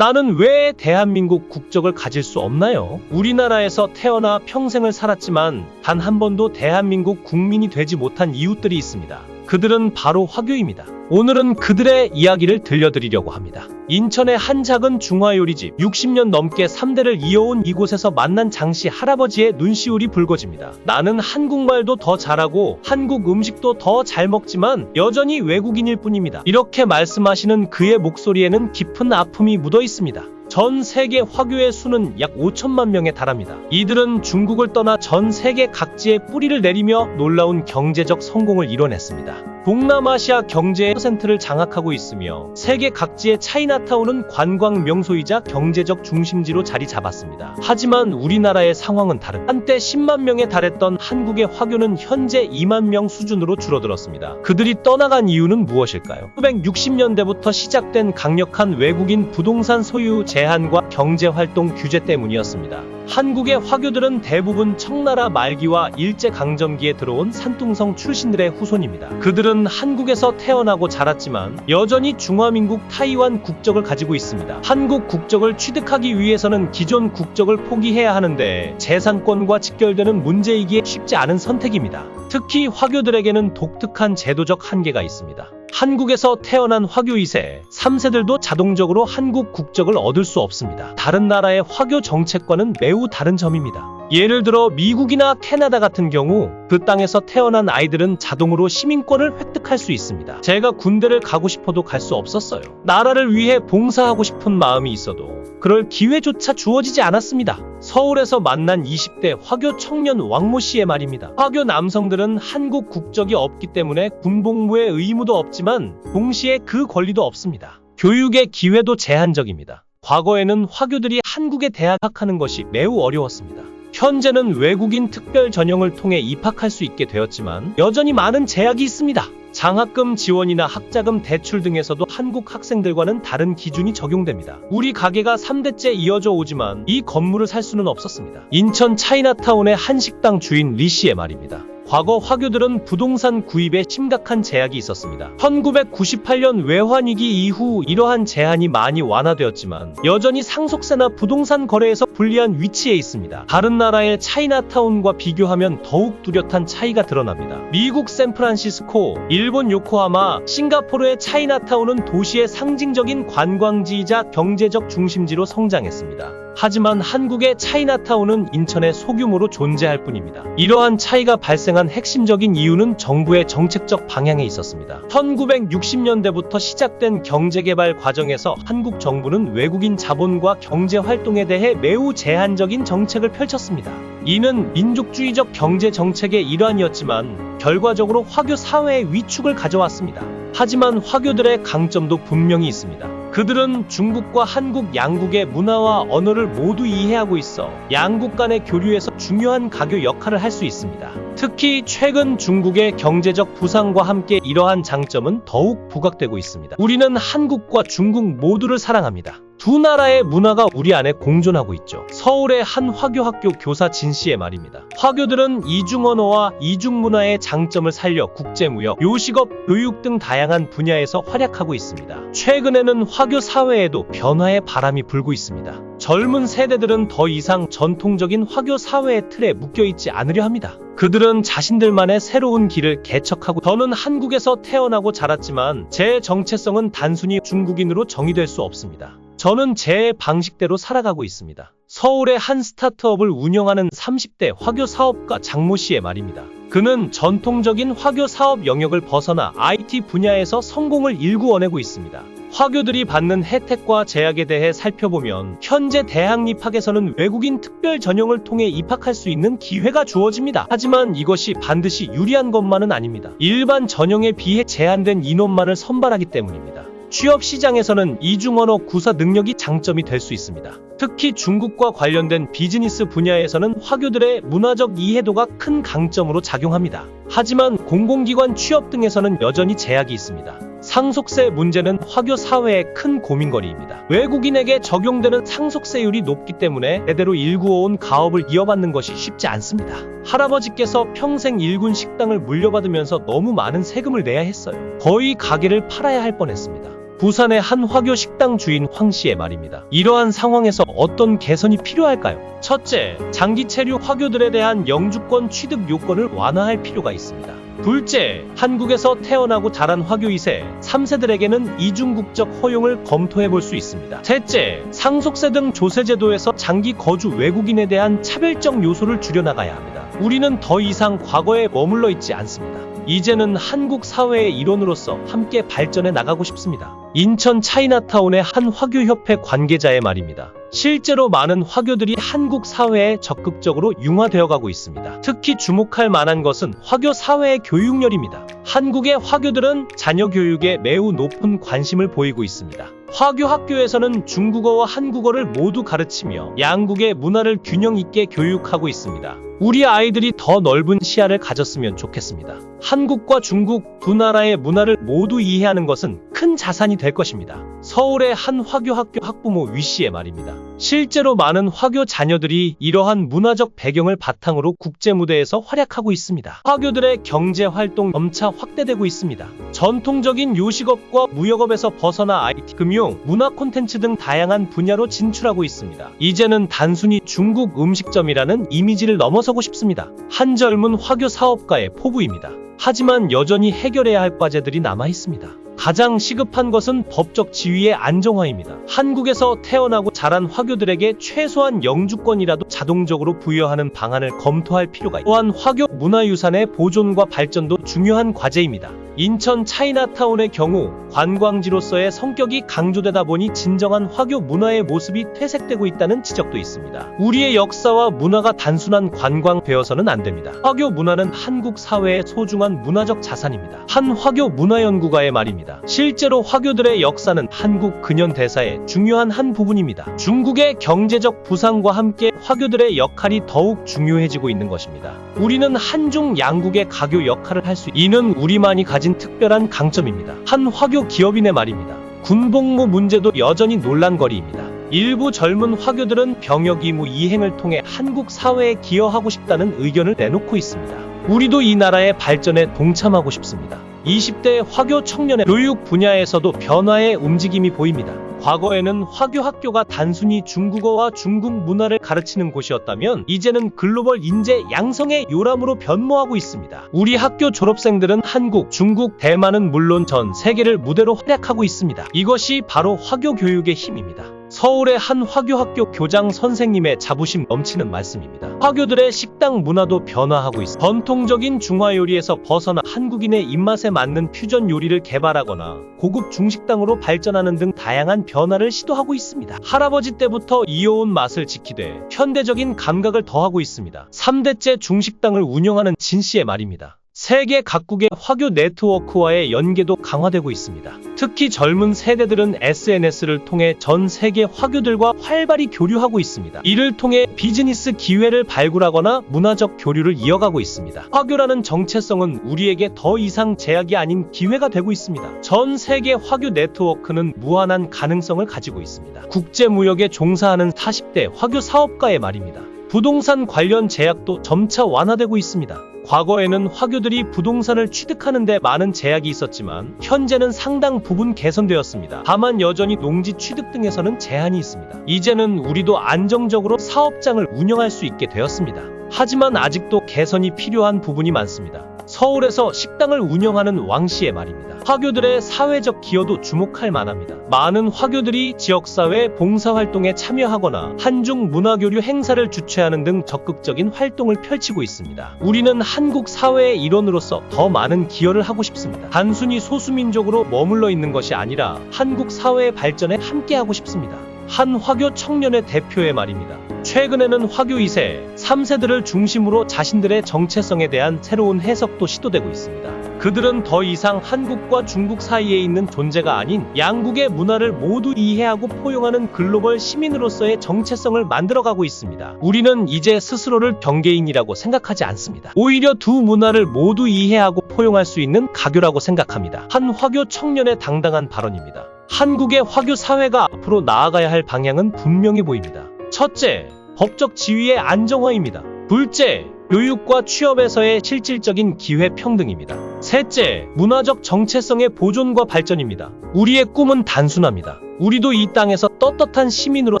나는 왜 대한민국 국적을 가질 수 없나요? 우리나라에서 태어나 평생을 살았지만 단 한 번도 대한민국 국민이 되지 못한 이웃들이 있습니다. 그들은 바로 화교입니다. 오늘은 그들의 이야기를 들려드리려고 합니다. 인천의 한 작은 중화요리집, 60년 넘게 3대를 이어온 이곳에서 만난 장씨 할아버지의 눈시울이 붉어집니다. 나는 한국말도 더 잘하고 한국 음식도 더 잘 먹지만 여전히 외국인일 뿐입니다. 이렇게 말씀하시는 그의 목소리에는 깊은 아픔이 묻어 있습니다. 전 세계 화교의 수는 약 5천만 명에 달합니다. 이들은 중국을 떠나 전 세계 각지에 뿌리를 내리며 놀라운 경제적 성공을 이뤄냈습니다. 동남아시아 경제의 퍼센트를 장악하고 있으며 세계 각지의 차이나타운은 관광 명소이자 경제적 중심지로 자리 잡았습니다. 하지만 우리나라의 상황은 다릅니다. 한때 10만 명에 달했던 한국의 화교는 현재 2만 명 수준으로 줄어들었습니다. 그들이 떠나간 이유는 무엇일까요? 1960년대부터 시작된 강력한 외국인 부동산 소유 제한과 경제활동 규제 때문이었습니다. 한국의 화교들은 대부분 청나라 말기와 일제강점기에 들어온 산둥성 출신들의 후손입니다. 그들은 한국에서 태어나고 자랐지만 여전히 중화민국 타이완 국적을 가지고 있습니다. 한국 국적을 취득하기 위해서는 기존 국적을 포기해야 하는데 재산권과 직결되는 문제이기에 쉽지 않은 선택입니다. 특히 화교들에게는 독특한 제도적 한계가 있습니다. 한국에서 태어난 화교 2세, 3세들도 자동적으로 한국 국적을 얻을 수 없습니다. 다른 나라의 화교 정책과는 매우 다른 점입니다. 예를 들어 미국이나 캐나다 같은 경우 그 땅에서 태어난 아이들은 자동으로 시민권을 획득할 수 있습니다. 제가 군대를 가고 싶어도 갈 수 없었어요. 나라를 위해 봉사하고 싶은 마음이 있어도 그럴 기회조차 주어지지 않았습니다. 서울에서 만난 20대 화교 청년 왕모 씨의 말입니다. 화교 남성들은 한국 국적이 없기 때문에 군복무의 의무도 없지만 동시에 그 권리도 없습니다. 교육의 기회도 제한적입니다. 과거에는 화교들이 한국에 대학하는 것이 매우 어려웠습니다. 현재는 외국인 특별 전형을 통해 입학할 수 있게 되었지만 여전히 많은 제약이 있습니다. 장학금 지원이나 학자금 대출 등에서도 한국 학생들과는 다른 기준이 적용됩니다. 우리 가게가 3대째 이어져 오지만 이 건물을 살 수는 없었습니다. 인천 차이나타운의 한 식당 주인 리 씨의 말입니다. 과거 화교들은 부동산 구입에 심각한 제약이 있었습니다. 1998년 외환위기 이후 이러한 제한이 많이 완화되었지만 여전히 상속세나 부동산 거래에서 불리한 위치에 있습니다. 다른 나라의 차이나타운과 비교하면 더욱 뚜렷한 차이가 드러납니다. 미국 샌프란시스코, 일본 요코하마, 싱가포르의 차이나타운은 도시의 상징적인 관광지이자 경제적 중심지로 성장했습니다. 하지만 한국의 차이나타운은 인천의 소규모로 존재할 뿐입니다. 이러한 차이가 발생한 핵심적인 이유는 정부의 정책적 방향에 있었습니다. 1960년대부터 시작된 경제개발 과정에서 한국 정부는 외국인 자본과 경제활동에 대해 매우 제한적인 정책을 펼쳤습니다. 이는 민족주의적 경제 정책의 일환이었지만 결과적으로 화교 사회의 위축을 가져왔습니다. 하지만 화교들의 강점도 분명히 있습니다. 그들은 중국과 한국 양국의 문화와 언어를 모두 이해하고 있어 양국 간의 교류에서 중요한 가교 역할을 할 수 있습니다. 특히 최근 중국의 경제적 부상과 함께 이러한 장점은 더욱 부각되고 있습니다. 우리는 한국과 중국 모두를 사랑합니다. 두 나라의 문화가 우리 안에 공존하고 있죠. 서울의 한 화교학교 교사 진 씨의 말입니다. 화교들은 이중언어와 이중문화의 장점을 살려 국제무역, 요식업, 교육 등 다양한 분야에서 활약하고 있습니다. 최근에는 화교 사회에도 변화의 바람이 불고 있습니다. 젊은 세대들은 더 이상 전통적인 화교 사회의 틀에 묶여있지 않으려 합니다. 그들은 자신들만의 새로운 길을 개척하고 저는 한국에서 태어나고 자랐지만 제 정체성은 단순히 중국인으로 정의될 수 없습니다. 저는 제 방식대로 살아가고 있습니다. 서울의 한 스타트업을 운영하는 30대 화교 사업가 장모 씨의 말입니다. 그는 전통적인 화교 사업 영역을 벗어나 IT 분야에서 성공을 일구어내고 있습니다. 화교들이 받는 혜택과 제약에 대해 살펴보면 현재 대학 입학에서는 외국인 특별 전형을 통해 입학할 수 있는 기회가 주어집니다. 하지만 이것이 반드시 유리한 것만은 아닙니다. 일반 전형에 비해 제한된 인원만을 선발하기 때문입니다. 취업 시장에서는 이중언어 구사 능력이 장점이 될 수 있습니다. 특히 중국과 관련된 비즈니스 분야에서는 화교들의 문화적 이해도가 큰 강점으로 작용합니다. 하지만 공공기관 취업 등에서는 여전히 제약이 있습니다. 상속세 문제는 화교 사회의 큰 고민거리입니다. 외국인에게 적용되는 상속세율이 높기 때문에 대대로 일구어온 가업을 이어받는 것이 쉽지 않습니다. 할아버지께서 평생 일군 식당을 물려받으면서 너무 많은 세금을 내야 했어요. 거의 가게를 팔아야 할 뻔했습니다. 부산의 한 화교 식당 주인 황 씨의 말입니다. 이러한 상황에서 어떤 개선이 필요할까요? 첫째, 장기 체류 화교들에 대한 영주권 취득 요건을 완화할 필요가 있습니다. 둘째, 한국에서 태어나고 자란 화교 2세, 3세들에게는 이중 국적 허용을 검토해 볼 수 있습니다. 셋째, 상속세 등 조세제도에서 장기 거주 외국인에 대한 차별적 요소를 줄여나가야 합니다. 우리는 더 이상 과거에 머물러 있지 않습니다. 이제는 한국 사회의 일원으로서 함께 발전해 나가고 싶습니다. 인천 차이나타운의 한 화교협회 관계자의 말입니다. 실제로 많은 화교들이 한국 사회에 적극적으로 융화되어 가고 있습니다. 특히 주목할 만한 것은 화교 사회의 교육열입니다. 한국의 화교들은 자녀 교육에 매우 높은 관심을 보이고 있습니다. 화교 학교에서는 중국어와 한국어를 모두 가르치며 양국의 문화를 균형 있게 교육하고 있습니다. 우리 아이들이 더 넓은 시야를 가졌으면 좋겠습니다. 한국과 중국 두 나라의 문화를 모두 이해하는 것은 큰 자산이 될 것입니다. 서울의 한 화교 학교 학부모 위 씨의 말입니다. 실제로 많은 화교 자녀들이 이러한 문화적 배경을 바탕으로 국제 무대에서 활약하고 있습니다. 화교들의 경제 활동 점차 확대되고 있습니다. 전통적인 요식업과 무역업에서 벗어나 IT, 금융, 문화 콘텐츠 등 다양한 분야로 진출하고 있습니다. 이제는 단순히 중국 음식점이라는 이미지를 넘어서고 싶습니다. 한 젊은 화교 사업가의 포부입니다. 하지만 여전히 해결해야 할 과제들이 남아 있습니다. 가장 시급한 것은 법적 지위의 안정화입니다. 한국에서 태어나고 자란 화교들에게 최소한 영주권이라도 자동적으로 부여하는 방안을 검토할 필요가 있습니다. 또한 화교 문화유산의 보존과 발전도 중요한 과제입니다. 인천 차이나타운의 경우 관광지로서의 성격이 강조되다 보니 진정한 화교 문화의 모습이 퇴색되고 있다는 지적도 있습니다. 우리의 역사와 문화가 단순한 관광되어서는 안 됩니다. 화교 문화는 한국 사회의 소중한 문화적 자산입니다. 한 화교 문화연구가의 말입니다. 실제로 화교들의 역사는 한국 근현대사의 중요한 한 부분입니다. 중국의 경제적 부상과 함께 화교들의 역할이 더욱 중요해지고 있는 것입니다. 우리는 한중 양국의 가교 역할을 할 수 이는 우리만이 가진 특별한 강점입니다. 한 화교 기업인의 말입니다. 군복무 문제도 여전히 논란거리입니다. 일부 젊은 화교들은 병역 의무 이행을 통해 한국 사회에 기여하고 싶다는 의견을 내놓고 있습니다. 우리도 이 나라의 발전에 동참하고 싶습니다. 20대 화교 청년의 교육 분야에서도 변화의 움직임이 보입니다. 과거에는 화교 학교가 단순히 중국어와 중국 문화를 가르치는 곳이었다면 이제는 글로벌 인재 양성의 요람으로 변모하고 있습니다. 우리 학교 졸업생들은 한국, 중국, 대만은 물론 전 세계를 무대로 활약하고 있습니다. 이것이 바로 화교 교육의 힘입니다. 서울의 한 화교학교 교장 선생님의 자부심 넘치는 말씀입니다. 화교들의 식당 문화도 변화하고 있습니다. 전통적인 중화 요리에서 벗어나 한국인의 입맛에 맞는 퓨전 요리를 개발하거나 고급 중식당으로 발전하는 등 다양한 변화를 시도하고 있습니다. 할아버지 때부터 이어온 맛을 지키되 현대적인 감각을 더하고 있습니다. 3대째 중식당을 운영하는 진 씨의 말입니다. 세계 각국의 화교 네트워크와의 연계도 강화되고 있습니다. 특히 젊은 세대들은 SNS를 통해 전 세계 화교들과 활발히 교류하고 있습니다. 이를 통해 비즈니스 기회를 발굴하거나 문화적 교류를 이어가고 있습니다. 화교라는 정체성은 우리에게 더 이상 제약이 아닌 기회가 되고 있습니다. 전 세계 화교 네트워크는 무한한 가능성을 가지고 있습니다. 국제무역에 종사하는 40대 화교 사업가의 말입니다. 부동산 관련 제약도 점차 완화되고 있습니다. 과거에는 화교들이 부동산을 취득하는 데 많은 제약이 있었지만 현재는 상당 부분 개선되었습니다. 다만 여전히 농지 취득 등에서는 제한이 있습니다. 이제는 우리도 안정적으로 사업장을 운영할 수 있게 되었습니다. 하지만 아직도 개선이 필요한 부분이 많습니다. 서울에서 식당을 운영하는 왕 씨의 말입니다. 화교들의 사회적 기여도 주목할 만합니다. 많은 화교들이 지역사회 봉사활동에 참여하거나 한중 문화교류 행사를 주최하는 등 적극적인 활동을 펼치고 있습니다. 우리는 한국 사회의 일원으로서 더 많은 기여를 하고 싶습니다. 단순히 소수민족으로 머물러 있는 것이 아니라 한국 사회의 발전에 함께하고 싶습니다. 한 화교 청년의 대표의 말입니다. 최근에는 화교 2세, 3세들을 중심으로 자신들의 정체성에 대한 새로운 해석도 시도되고 있습니다. 그들은 더 이상 한국과 중국 사이에 있는 존재가 아닌 양국의 문화를 모두 이해하고 포용하는 글로벌 시민으로서의 정체성을 만들어가고 있습니다. 우리는 이제 스스로를 경계인이라고 생각하지 않습니다. 오히려 두 문화를 모두 이해하고 포용할 수 있는 가교라고 생각합니다. 한 화교 청년의 당당한 발언입니다. 한국의 화교 사회가 앞으로 나아가야 할 방향은 분명히 보입니다. 첫째, 법적 지위의 안정화입니다. 둘째, 교육과 취업에서의 실질적인 기회 평등입니다. 셋째, 문화적 정체성의 보존과 발전입니다. 우리의 꿈은 단순합니다. 우리도 이 땅에서 떳떳한 시민으로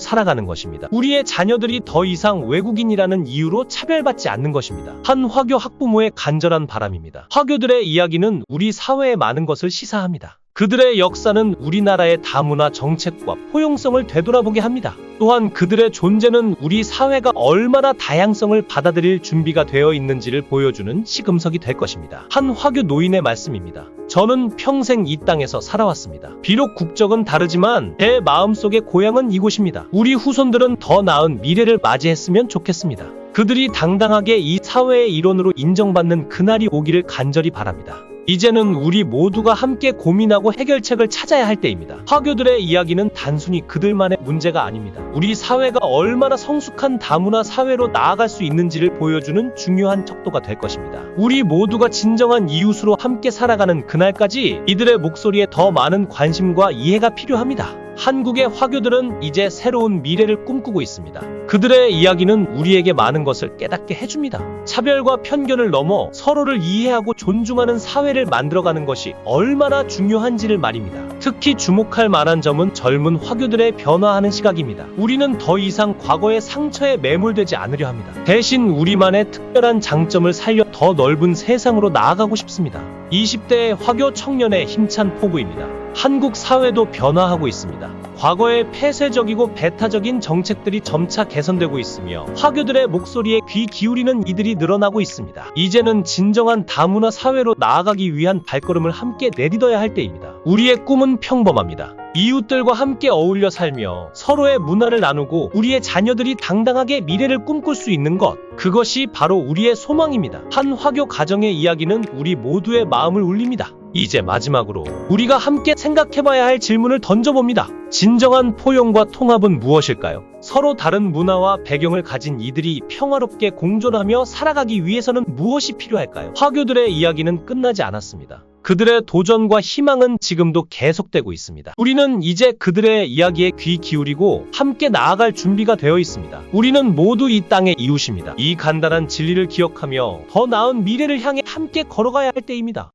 살아가는 것입니다. 우리의 자녀들이 더 이상 외국인이라는 이유로 차별받지 않는 것입니다. 한 화교 학부모의 간절한 바람입니다. 화교들의 이야기는 우리 사회의 많은 것을 시사합니다. 그들의 역사는 우리나라의 다문화 정책과 포용성을 되돌아보게 합니다. 또한 그들의 존재는 우리 사회가 얼마나 다양성을 받아들일 준비가 되어 있는지를 보여주는 시금석이 될 것입니다. 한 화교 노인의 말씀입니다. 저는 평생 이 땅에서 살아왔습니다. 비록 국적은 다르지만 제 마음속의 고향은 이곳입니다. 우리 후손들은 더 나은 미래를 맞이했으면 좋겠습니다. 그들이 당당하게 이 사회의 일원으로 인정받는 그날이 오기를 간절히 바랍니다. 이제는 우리 모두가 함께 고민하고 해결책을 찾아야 할 때입니다. 화교들의 이야기는 단순히 그들만의 문제가 아닙니다. 우리 사회가 얼마나 성숙한 다문화 사회로 나아갈 수 있는지를 보여주는 중요한 척도가 될 것입니다. 우리 모두가 진정한 이웃으로 함께 살아가는 그날까지 이들의 목소리에 더 많은 관심과 이해가 필요합니다. 한국의 화교들은 이제 새로운 미래를 꿈꾸고 있습니다. 그들의 이야기는 우리에게 많은 것을 깨닫게 해줍니다. 차별과 편견을 넘어 서로를 이해하고 존중하는 사회를 만들어가는 것이 얼마나 중요한지를 말입니다. 특히 주목할 만한 점은 젊은 화교들의 변화하는 시각입니다. 우리는 더 이상 과거의 상처에 매몰되지 않으려 합니다. 대신 우리만의 특별한 장점을 살려 더 넓은 세상으로 나아가고 싶습니다. 20대의 화교 청년의 힘찬 포부입니다. 한국 사회도 변화하고 있습니다. 과거의 폐쇄적이고 배타적인 정책들이 점차 개선되고 있으며 화교들의 목소리에 귀 기울이는 이들이 늘어나고 있습니다. 이제는 진정한 다문화 사회로 나아가기 위한 발걸음을 함께 내딛어야 할 때입니다. 우리의 꿈은 평범합니다. 이웃들과 함께 어울려 살며 서로의 문화를 나누고 우리의 자녀들이 당당하게 미래를 꿈꿀 수 있는 것, 그것이 바로 우리의 소망입니다. 한 화교 가정의 이야기는 우리 모두의 마음을 울립니다. 이제 마지막으로 우리가 함께 생각해봐야 할 질문을 던져봅니다. 진정한 포용과 통합은 무엇일까요? 서로 다른 문화와 배경을 가진 이들이 평화롭게 공존하며 살아가기 위해서는 무엇이 필요할까요? 화교들의 이야기는 끝나지 않았습니다. 그들의 도전과 희망은 지금도 계속되고 있습니다. 우리는 이제 그들의 이야기에 귀 기울이고 함께 나아갈 준비가 되어 있습니다. 우리는 모두 이 땅의 이웃입니다. 이 간단한 진리를 기억하며 더 나은 미래를 향해 함께 걸어가야 할 때입니다.